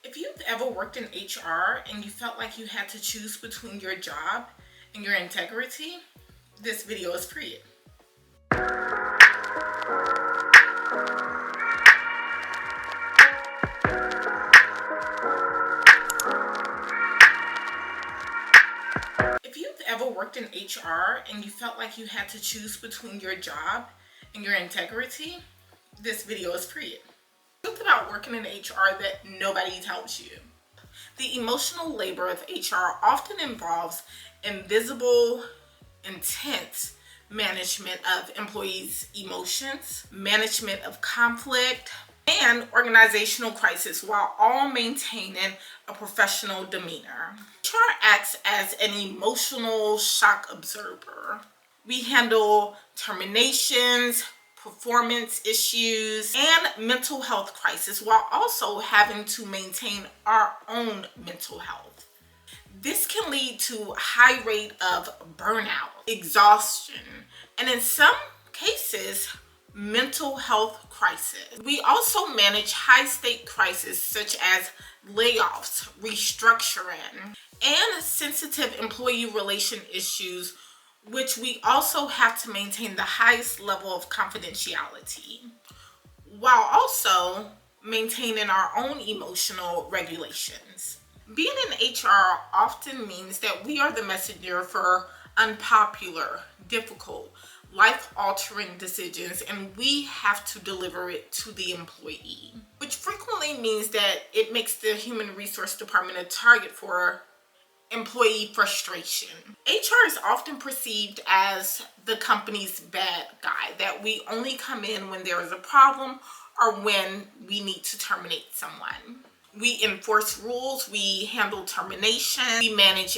If you've ever worked in HR and you felt like you had to choose between your job and your integrity, this video is for you. If you've ever worked in HR and you felt like you had to choose between your job and your integrity, this video is for you. Think about working in HR that nobody tells you. The emotional labor of HR often involves invisible, intense management of employees' emotions, management of conflict, and organizational crisis while all maintaining a professional demeanor. HR acts as an emotional shock observer. We handle terminations, performance issues, and mental health crisis while also having to maintain our own mental health. This can lead to high rate of burnout, exhaustion, and in some cases, mental health crisis. We also manage high-stake crises such as layoffs, restructuring, and sensitive employee relation issues, which we also have to maintain the highest level of confidentiality, while also maintaining our own emotional regulations. Being in HR often means that we are the messenger for unpopular, difficult, life-altering decisions, and we have to deliver it to the employee, which frequently means that it makes the human resource department a target for employee frustration. HR is often perceived as the company's bad guy, that we only come in when there is a problem or when we need to terminate someone. We enforce rules, we handle termination, we manage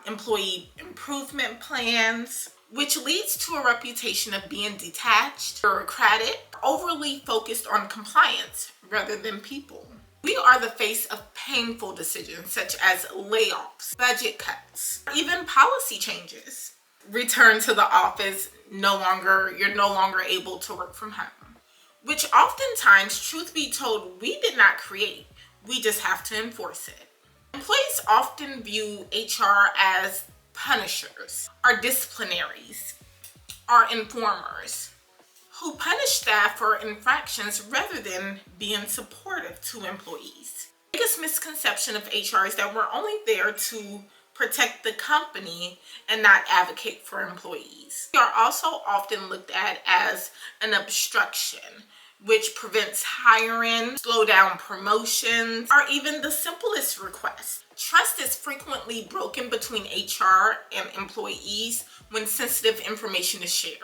employee improvement plans, which leads to a reputation of being detached, bureaucratic, overly focused on compliance rather than people. We are the face of painful decisions such as layoffs, budget cuts, even policy changes. Return to the office, you're no longer able to work from home, which oftentimes, truth be told, we did not create. We just have to enforce it. Employees often view HR as punishers, or disciplinaries, or informers who punish staff for infractions rather than being supportive to employees. The biggest misconception of HR is that we're only there to protect the company and not advocate for employees. We are also often looked at as an obstruction, which prevents hiring, slow down promotions, or even the simplest requests. Trust is frequently broken between HR and employees when sensitive information is shared.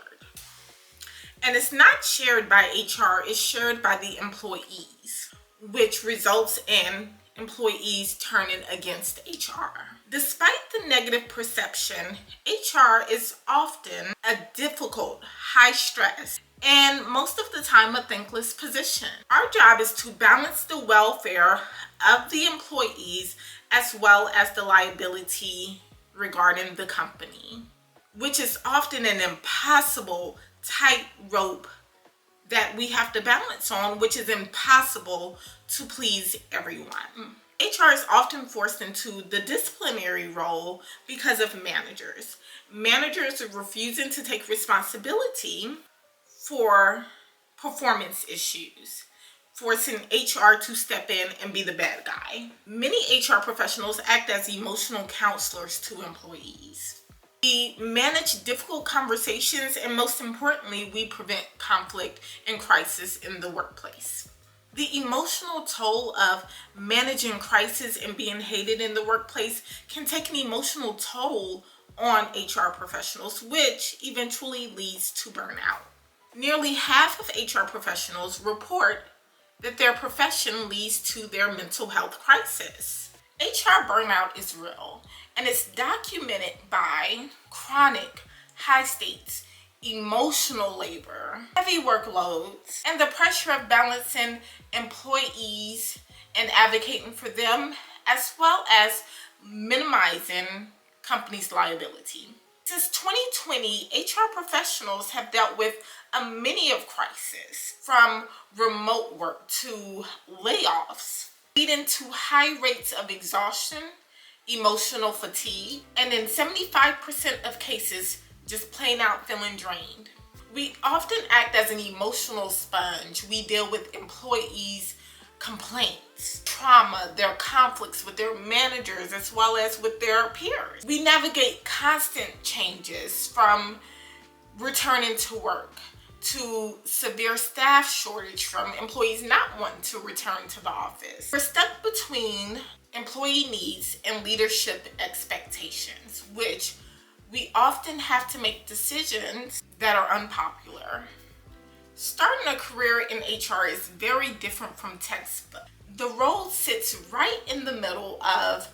And it's not shared by HR, it's shared by the employees, which results in employees turning against HR. Despite the negative perception, HR is often a difficult, high stress, and most of the time a thankless position. Our job is to balance the welfare of the employees as well as the liability regarding the company, which is often an impossible tightrope that we have to balance on, which is impossible to please everyone. HR is often forced into the disciplinary role because of managers. Managers are refusing to take responsibility for performance issues, forcing HR to step in and be the bad guy. Many HR professionals act as emotional counselors to employees. We manage difficult conversations, and most importantly, we prevent conflict and crisis in the workplace. The emotional toll of managing crisis and being hated in the workplace can take an emotional toll on HR professionals, which eventually leads to burnout. Nearly half of HR professionals report that their profession leads to their mental health crisis. HR burnout is real, and it's documented by chronic, high stakes, emotional labor, heavy workloads, and the pressure of balancing employees and advocating for them, as well as minimizing companies' liability. Since 2020, HR professionals have dealt with a many of crises, from remote work to layoffs, leading to high rates of exhaustion, emotional fatigue, and in 75% of cases, just plain out feeling drained. We often act as an emotional sponge. We deal with employees' complaints, trauma, their conflicts with their managers, as well as with their peers. We navigate constant changes, from returning to work to severe staff shortage, from employees not wanting to return to the office. We're stuck between employee needs and leadership expectations, which we often have to make decisions that are unpopular. Starting a career in HR is very different from textbook. The role sits right in the middle of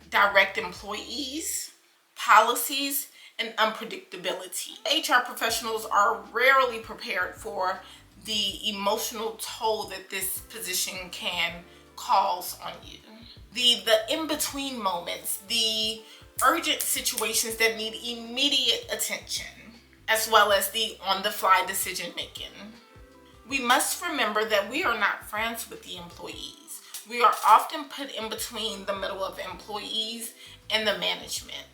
direct employees, policies, and unpredictability. HR professionals are rarely prepared for the emotional toll that this position can cause on you. The in-between moments, the urgent situations that need immediate attention, as well as the on-the-fly decision making. We must remember that we are not friends with the employees. We are often put in between the middle of employees and the management,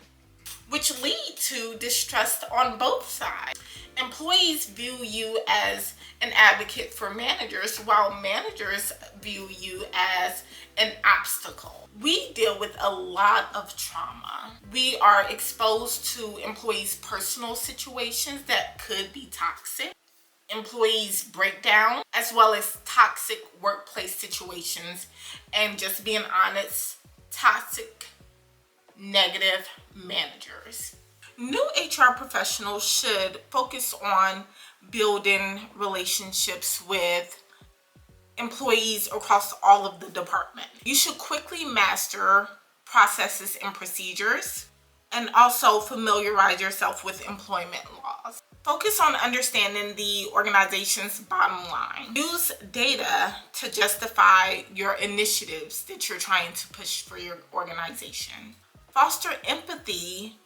which lead to distrust on both sides. Employees view you as an advocate for managers, while managers view you as an obstacle. We deal with a lot of trauma. We are exposed to employees' personal situations that could be toxic, employees' breakdown, as well as toxic workplace situations, and just being honest, toxic, negative managers. New HR professionals should focus on building relationships with employees across all of the department. You should quickly master processes and procedures, and also familiarize yourself with employment laws. Focus on understanding the organization's bottom line. Use data to justify your initiatives that you're trying to push for your organization. Foster empathy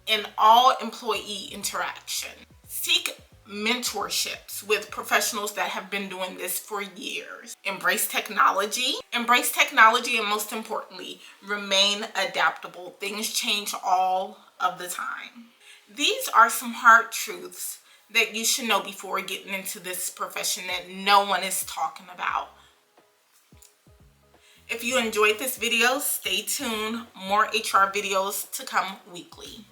in all employee interaction. Seek mentorships with professionals that have been doing this for years. Embrace technology. Embrace technology, and most importantly, remain adaptable. Things change all of the time. These are some hard truths that you should know before getting into this profession that no one is talking about. If you enjoyed this video, stay tuned. More HR videos to come weekly.